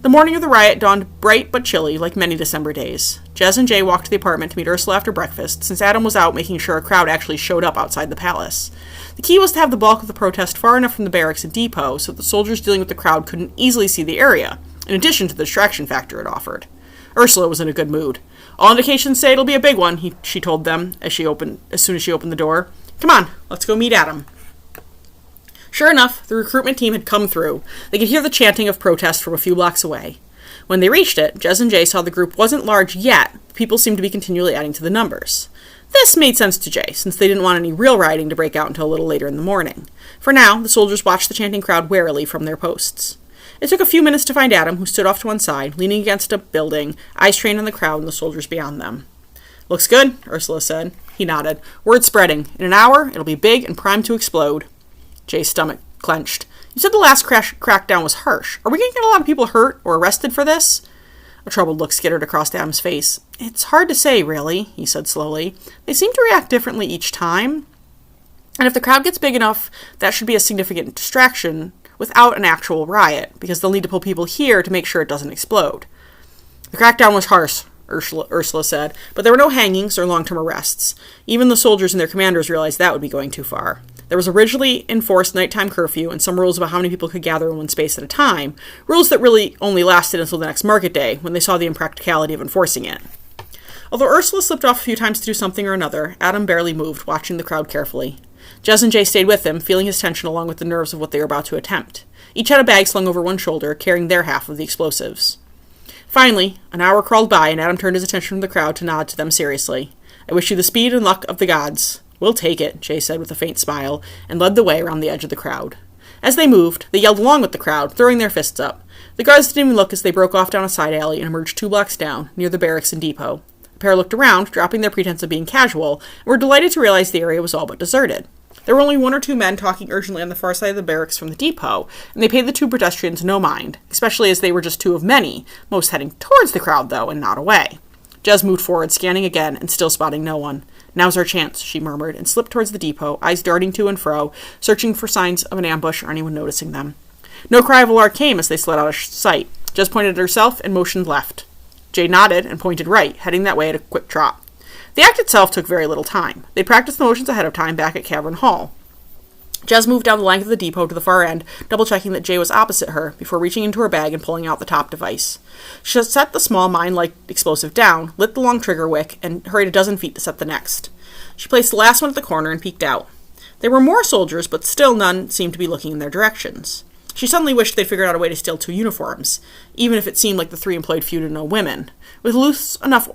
The morning of the riot dawned bright but chilly, like many December days. Jez and Jay walked to the apartment to meet Ursula after breakfast, since Adam was out making sure a crowd actually showed up outside the palace. The key was to have the bulk of the protest far enough from the barracks and depot so that the soldiers dealing with the crowd couldn't easily see the area, in addition to the distraction factor it offered. Ursula was in a good mood. All indications say it'll be a big one, she told them as soon as she opened the door. Come on, let's go meet Adam. Sure enough, the recruitment team had come through. They could hear the chanting of protest from a few blocks away. When they reached it, Jez and Jay saw the group wasn't large yet. People seemed to be continually adding to the numbers. This made sense to Jay, since they didn't want any real rioting to break out until a little later in the morning. For now, the soldiers watched the chanting crowd warily from their posts. It took a few minutes to find Adam, who stood off to one side, leaning against a building, eyes trained on the crowd and the soldiers beyond them. Looks good, Ursula said. He nodded. Word spreading. In an hour, it'll be big and primed to explode. Jay's stomach clenched. You said the last crackdown was harsh. Are we going to get a lot of people hurt or arrested for this? A troubled look skittered across Adam's face. It's hard to say, really, he said slowly. They seem to react differently each time. And if the crowd gets big enough, that should be a significant distraction without an actual riot, because they'll need to pull people here to make sure it doesn't explode. The crackdown was harsh, Ursula said, but there were no hangings or long-term arrests. Even the soldiers and their commanders realized that would be going too far. There was originally enforced nighttime curfew and some rules about how many people could gather in one space at a time, rules that really only lasted until the next market day, when they saw the impracticality of enforcing it. Although Ursula slipped off a few times to do something or another, Adam barely moved, watching the crowd carefully. Jez and Jay stayed with him, feeling his tension along with the nerves of what they were about to attempt. Each had a bag slung over one shoulder, carrying their half of the explosives. Finally, an hour crawled by, and Adam turned his attention from the crowd to nod to them seriously. I wish you the speed and luck of the gods. We'll take it, Jay said with a faint smile, and led the way around the edge of the crowd. As they moved, they yelled along with the crowd, throwing their fists up. The guards didn't even look as they broke off down a side alley and emerged 2 blocks down, near the barracks and depot. The pair looked around, dropping their pretense of being casual, and were delighted to realize the area was all but deserted. There were only 1 or 2 men talking urgently on the far side of the barracks from the depot, and they paid the 2 pedestrians no mind, especially as they were just 2 of many, most heading towards the crowd, though, and not away. Jez moved forward, scanning again, and still spotting no one. Now's our chance, she murmured, and slipped towards the depot, eyes darting to and fro, searching for signs of an ambush or anyone noticing them. No cry of alarm came as they slid out of sight. Jez pointed at herself and motioned left. Jay nodded and pointed right, heading that way at a quick trot. The act itself took very little time. They practiced the motions ahead of time back at Cavern Hall. Jez moved down the length of the depot to the far end, double-checking that Jay was opposite her, before reaching into her bag and pulling out the top device. She set the small mine-like explosive down, lit the long trigger wick, and hurried a dozen feet to set the next. She placed the last one at the corner and peeked out. There were more soldiers, but still none seemed to be looking in their directions. She suddenly wished they'd figured out a way to steal 2 uniforms, even if it seemed like the 3 employed few to no women. With loose enough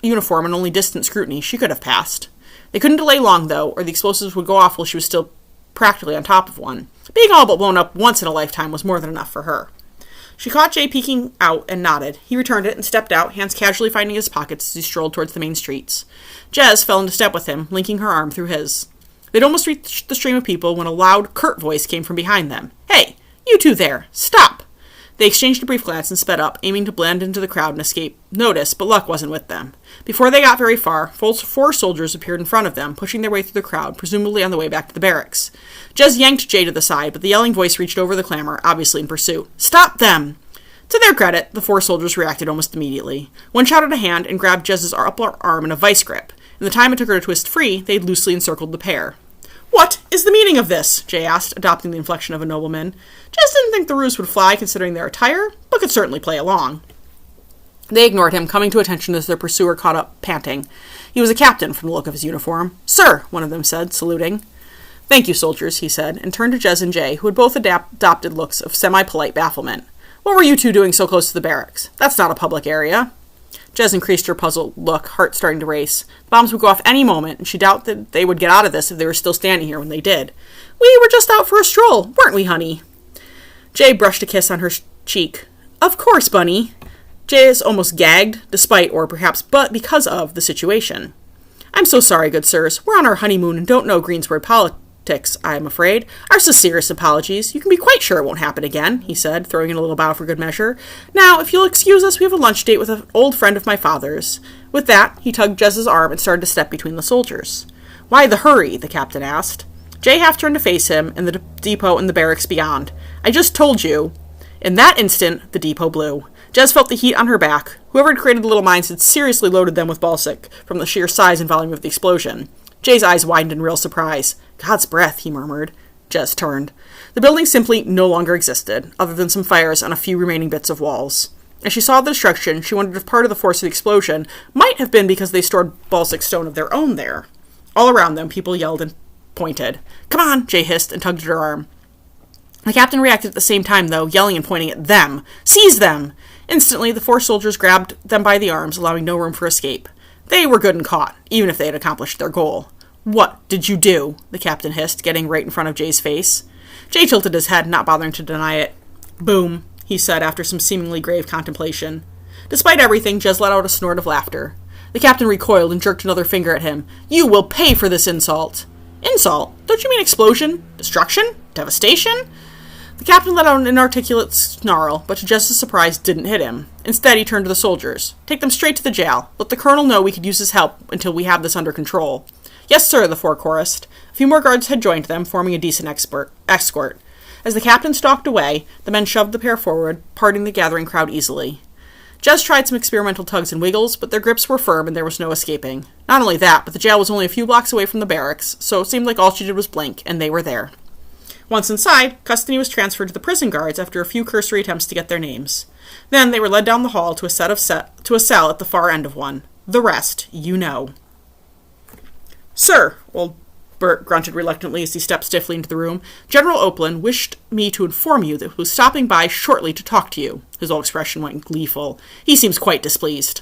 uniform and only distant scrutiny, she could have passed. They couldn't delay long, though, or the explosives would go off while she was still practically on top of one. Being all but blown up once in a lifetime was more than enough for her. She caught Jay peeking out and nodded. He returned it and stepped out, hands casually finding his pockets as he strolled towards the main streets. Jez fell into step with him, linking her arm through his. They'd almost reached the stream of people when a loud, curt voice came from behind them. Hey, you 2 there! Stop! They exchanged a brief glance and sped up, aiming to blend into the crowd and escape notice, but luck wasn't with them. Before they got very far, 4 soldiers appeared in front of them, pushing their way through the crowd, presumably on the way back to the barracks. Jez yanked Jay to the side, but the yelling voice reached over the clamor, obviously in pursuit. Stop them! To their credit, the 4 soldiers reacted almost immediately. One shot out a hand and grabbed Jez's upper arm in a vice grip. In the time it took her to twist free, they'd loosely encircled the pair. What is the meaning of this? Jay asked, adopting the inflection of a nobleman. Jez didn't think the ruse would fly considering their attire, but could certainly play along. They ignored him, coming to attention as their pursuer caught up, panting. He was a captain from the look of his uniform. "Sir," one of them said, saluting. "Thank you, soldiers," he said, and turned to Jez and Jay, who had both adopted looks of semi-polite bafflement. "What were you two doing so close to the barracks? That's not a public area." Jez increased her puzzled look, heart starting to race. The bombs would go off any moment, and she doubted that they would get out of this if they were still standing here when they did. "We were just out for a stroll, weren't we, honey?" Jay brushed a kiss on her cheek. "Of course, Bunny." Jez almost gagged, despite, or perhaps because of, the situation. "I'm so sorry, good sirs. We're on our honeymoon and don't know Greensward politics, I'm afraid. Our sincerest apologies. You can be quite sure it won't happen again," he said, throwing in a little bow for good measure. "Now, if you'll excuse us, we have a lunch date with an old friend of my father's." With that, he tugged Jez's arm and started to step between the soldiers. "Why the hurry?" the captain asked. Jay half turned to face him and the depot and the barracks beyond. "I just told you." In that instant, the depot blew. Jez felt the heat on her back. Whoever had created the little mines had seriously loaded them with balsic from the sheer size and volume of the explosion. Jay's eyes widened in real surprise. "God's breath," he murmured. Jez turned. The building simply no longer existed, other than some fires on a few remaining bits of walls. As she saw the destruction, she wondered if part of the force of the explosion might have been because they stored balsic stone of their own there. All around them, people yelled and pointed. "Come on," Jay hissed and tugged at her arm. The captain reacted at the same time, though, yelling and pointing at them. "Seize them!" Instantly, the 4 soldiers grabbed them by the arms, allowing no room for escape. They were good and caught, even if they had accomplished their goal. "What did you do?" the captain hissed, getting right in front of Jay's face. Jay tilted his head, not bothering to deny it. "Boom," he said after some seemingly grave contemplation. Despite everything, Jez let out a snort of laughter. The captain recoiled and jerked another finger at him. "You will pay for this insult." "Insult? Don't you mean explosion? Destruction? Devastation?" The captain let out an inarticulate snarl, but to Jez's surprise didn't hit him. Instead, he turned to the soldiers. "Take them straight to the jail. Let the colonel know we could use his help until we have this under control." "Yes, sir," the 4 chorused. A few more guards had joined them, forming a decent escort. As the captain stalked away, the men shoved the pair forward, parting the gathering crowd easily. Jez tried some experimental tugs and wiggles, but their grips were firm and there was no escaping. Not only that, but the jail was only a few blocks away from the barracks, so it seemed like all she did was blink, and they were there. Once inside, custody was transferred to the prison guards after a few cursory attempts to get their names. Then they were led down the hall to a cell at the far end of one. The rest, you know. "Sir," old Bert grunted reluctantly as he stepped stiffly into the room, "General Opeland wished me to inform you that he was stopping by shortly to talk to you." His whole expression went gleeful. "He seems quite displeased."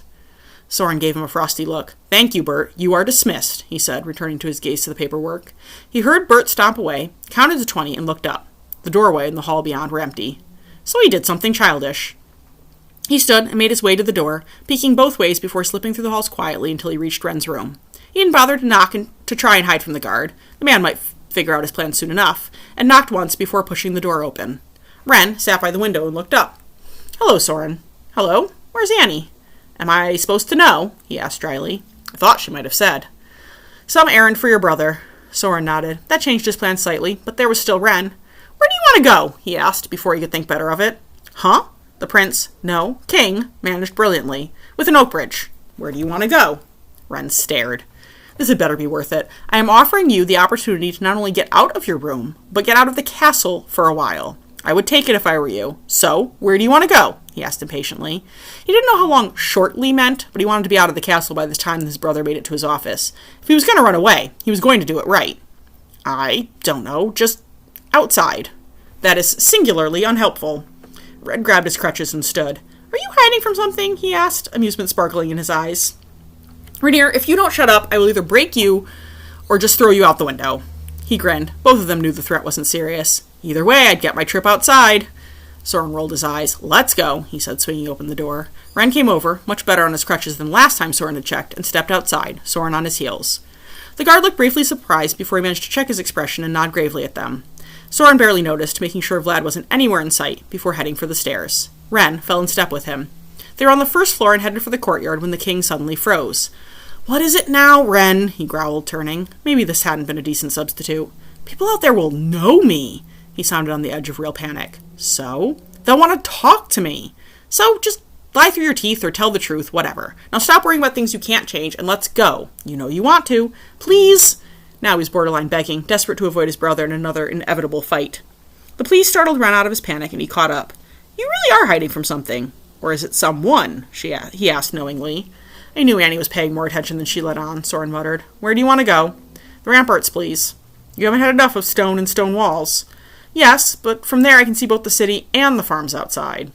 Sorin gave him a frosty look. "Thank you, Bert. You are dismissed," he said, returning to his gaze to the paperwork. He heard Bert stomp away, counted to 20, and looked up. The doorway and the hall beyond were empty. So he did something childish. He stood and made his way to the door, peeking both ways before slipping through the halls quietly until he reached Wren's room. He didn't bother to knock and to try and hide from the guard. The man might figure out his plan soon enough, and knocked once before pushing the door open. Wren sat by the window and looked up. "Hello, Sorin." "Hello? Where's Annie?" "Am I supposed to know?" he asked dryly. I thought she might have said. "Some errand for your brother." Sorin nodded. That changed his plan slightly, but there was still Wren. "Where do you want to go?" he asked, before he could think better of it. "Huh?" The prince, no, king, managed brilliantly. "With an oak bridge. Where do you want to go?" Wren stared. "This had better be worth it. I am offering you the opportunity to not only get out of your room, but get out of the castle for a while. I would take it if I were you. So, where do you want to go?" he asked impatiently. He didn't know how long shortly meant, but he wanted to be out of the castle by the time his brother made it to his office. If he was going to run away, he was going to do it right. "I don't know, just outside." That is singularly unhelpful. Red grabbed his crutches and stood. "Are you hiding from something?" he asked, amusement sparkling in his eyes. "Rainier, if you don't shut up, I will either break you or just throw you out the window." He grinned. Both of them knew the threat wasn't serious. "Either way, I'd get my trip outside." Sorin rolled his eyes. "Let's go," he said, swinging open the door. Wren came over, much better on his crutches than last time Sorin had checked, and stepped outside, Sorin on his heels. The guard looked briefly surprised before he managed to check his expression and nod gravely at them. Sorin barely noticed, making sure Vlad wasn't anywhere in sight, before heading for the stairs. Wren fell in step with him. They were on the first floor and headed for the courtyard when the king suddenly froze. "What is it now, Wren?" he growled, turning. Maybe this hadn't been a decent substitute. "People out there will know me." He sounded on the edge of real panic. "So? They'll want to talk to me. So just lie through your teeth or tell the truth, whatever. Now stop worrying about things you can't change and let's go. You know you want to. Please." Now he was borderline begging, desperate to avoid his brother in another inevitable fight. The please startled Wren out of his panic and he caught up. "You really are hiding from something." Or is it someone? He asked knowingly. I knew Annie was paying more attention than she let on, Sorin muttered. Where do you want to go? The ramparts, please. You haven't had enough of stone and stone walls. Yes, but from there I can see both the city and the farms outside.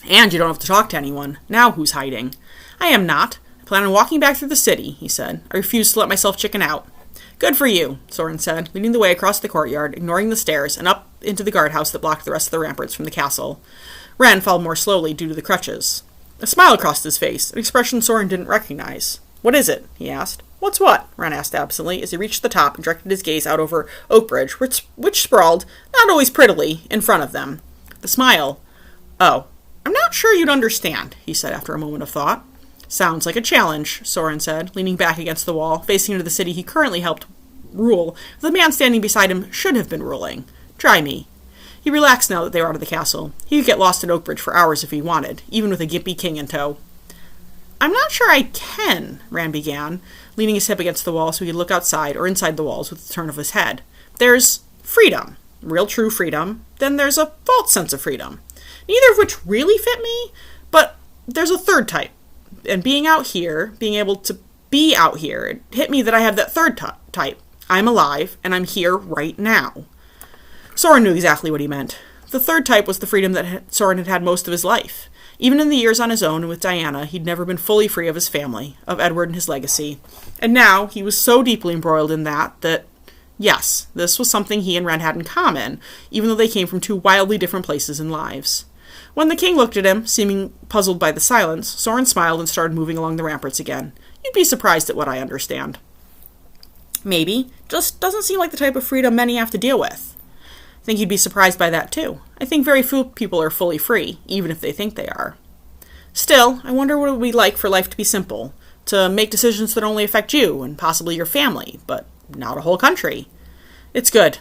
And you don't have to talk to anyone. Now who's hiding? I am not. I plan on walking back through the city, he said. I refuse to let myself chicken out. Good for you, Sorin said, leading the way across the courtyard, ignoring the stairs, and up into the guardhouse that blocked the rest of the ramparts from the castle. Ren followed more slowly due to the crutches. A smile crossed his face, an expression Sorin didn't recognize. What is it? He asked. What's what? Ren asked absently as he reached the top and directed his gaze out over Oakbridge, which sprawled, not always prettily, in front of them. The smile. Oh, I'm not sure you'd understand, he said after a moment of thought. Sounds like a challenge, Sorin said, leaning back against the wall, facing into the city he currently helped rule. The man standing beside him should have been ruling. Try me. He relaxed now that they were out of the castle. He could get lost in Oakbridge for hours if he wanted, even with a gimpy king in tow. I'm not sure I can, Ren began, leaning his hip against the wall so he could look outside or inside the walls with the turn of his head. There's freedom, real true freedom. Then there's a false sense of freedom, neither of which really fit me, but there's a third type. And being out here, being able to be out here, it hit me that I have that third type. I'm alive, and I'm here right now. Sorin knew exactly what he meant. The third type was the freedom that Sorin had had most of his life. Even in the years on his own and with Diana, he'd never been fully free of his family, of Edward and his legacy. And now he was so deeply embroiled in that, yes, this was something he and Ren had in common, even though they came from two wildly different places and lives. When the king looked at him, seeming puzzled by the silence, Sorin smiled and started moving along the ramparts again. You'd be surprised at what I understand. Maybe. Just doesn't seem like the type of freedom many have to deal with. I think you'd be surprised by that, too. I think very few people are fully free, even if they think they are. Still, I wonder what it would be like for life to be simple, to make decisions that only affect you and possibly your family, but not a whole country. It's good.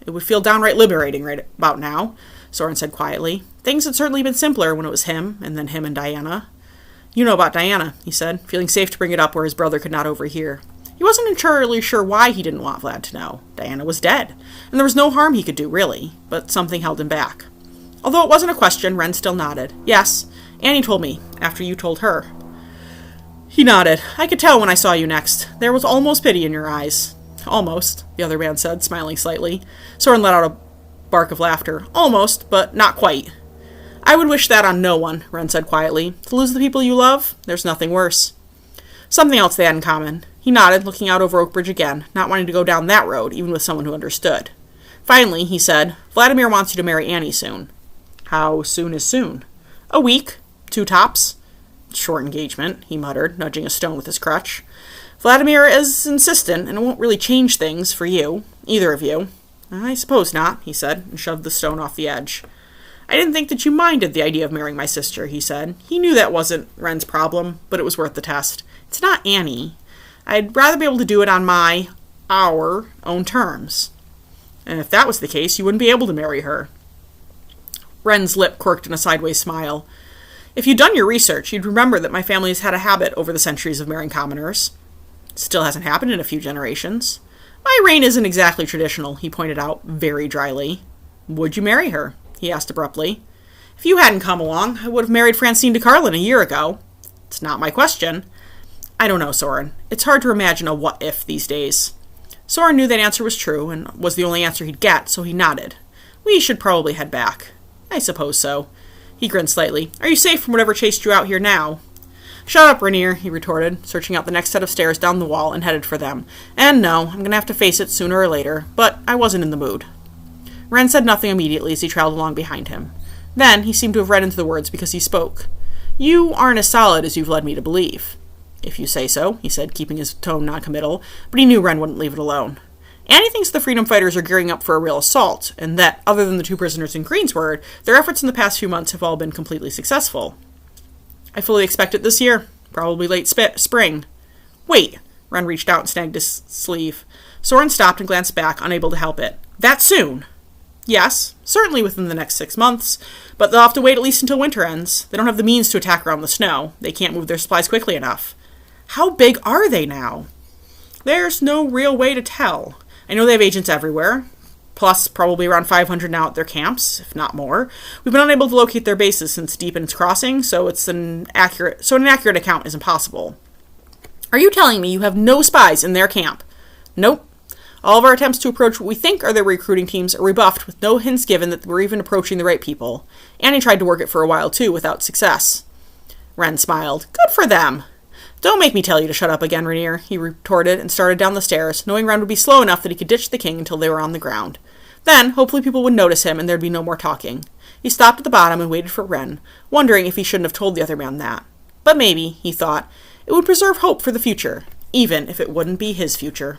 It would feel downright liberating right about now, Sorin said quietly. Things had certainly been simpler when it was him, and then him and Diana. You know about Diana, he said, feeling safe to bring it up where his brother could not overhear. He wasn't entirely sure why he didn't want Vlad to know. Diana was dead, and there was no harm he could do, really, but something held him back. Although it wasn't a question, Ren still nodded. Yes, Annie told me, after you told her. He nodded. I could tell when I saw you next. There was almost pity in your eyes. Almost, the other man said, smiling slightly. Sorin let out a bark of laughter. Almost, but not quite. I would wish that on no one, Ren said quietly. To lose the people you love? There's nothing worse. Something else they had in common. He nodded, looking out over Oakbridge again, not wanting to go down that road, even with someone who understood. Finally, he said, Vladimir wants you to marry Annie soon. How soon is soon? A week. 2 tops. Short engagement, he muttered, nudging a stone with his crutch. Vladimir is insistent, and it won't really change things for you, either of you. I suppose not, he said, and shoved the stone off the edge. I didn't think that you minded the idea of marrying my sister, he said. He knew that wasn't Ren's problem, but it was worth the test. It's not Annie. I'd rather be able to do it on our own terms. And if that was the case, you wouldn't be able to marry her. Ren's lip quirked in a sideways smile. If you'd done your research, you'd remember that my family has had a habit over the centuries of marrying commoners. It still hasn't happened in a few generations. My reign isn't exactly traditional, he pointed out, very dryly. Would you marry her? He asked abruptly. If you hadn't come along, I would have married Francine de Carlin a year ago. It's not my question. I don't know, Sorin. It's hard to imagine a what-if these days. Sorin knew that answer was true, and was the only answer he'd get, so he nodded. We should probably head back. I suppose so. He grinned slightly. Are you safe from whatever chased you out here now? Shut up, Rainier, he retorted, searching out the next set of stairs down the wall and headed for them. And no, I'm going to have to face it sooner or later, but I wasn't in the mood. Ren said nothing immediately as he trailed along behind him. Then he seemed to have read into the words because he spoke. You aren't as solid as you've led me to believe. If you say so, he said, keeping his tone noncommittal, but he knew Ren wouldn't leave it alone. Annie thinks the freedom fighters are gearing up for a real assault, and that, other than the 2 prisoners in Greensward, their efforts in the past few months have all been completely successful. I fully expect it this year, probably late spring. Wait, Ren reached out and snagged his sleeve. Sorin stopped and glanced back, unable to help it. That soon? Yes, certainly within the next 6 months, but they'll have to wait at least until winter ends. They don't have the means to attack around the snow. They can't move their supplies quickly enough. How big are they now? There's no real way to tell. I know they have agents everywhere. plus probably around 500 now at their camps, if not more. We've been unable to locate their bases since Deepen's crossing, so an accurate account is impossible. Are you telling me you have no spies in their camp? Nope. All of our attempts to approach what we think are their recruiting teams are rebuffed with no hints given that we're even approaching the right people. Annie tried to work it for a while too, without success. Ren smiled. Good for them. Don't make me tell you to shut up again, Rainier, he retorted and started down the stairs, knowing Ren would be slow enough that he could ditch the king until they were on the ground. Then, hopefully people would notice him and there'd be no more talking. He stopped at the bottom and waited for Ren, wondering if he shouldn't have told the other man that. But maybe, he thought, it would preserve hope for the future, even if it wouldn't be his future.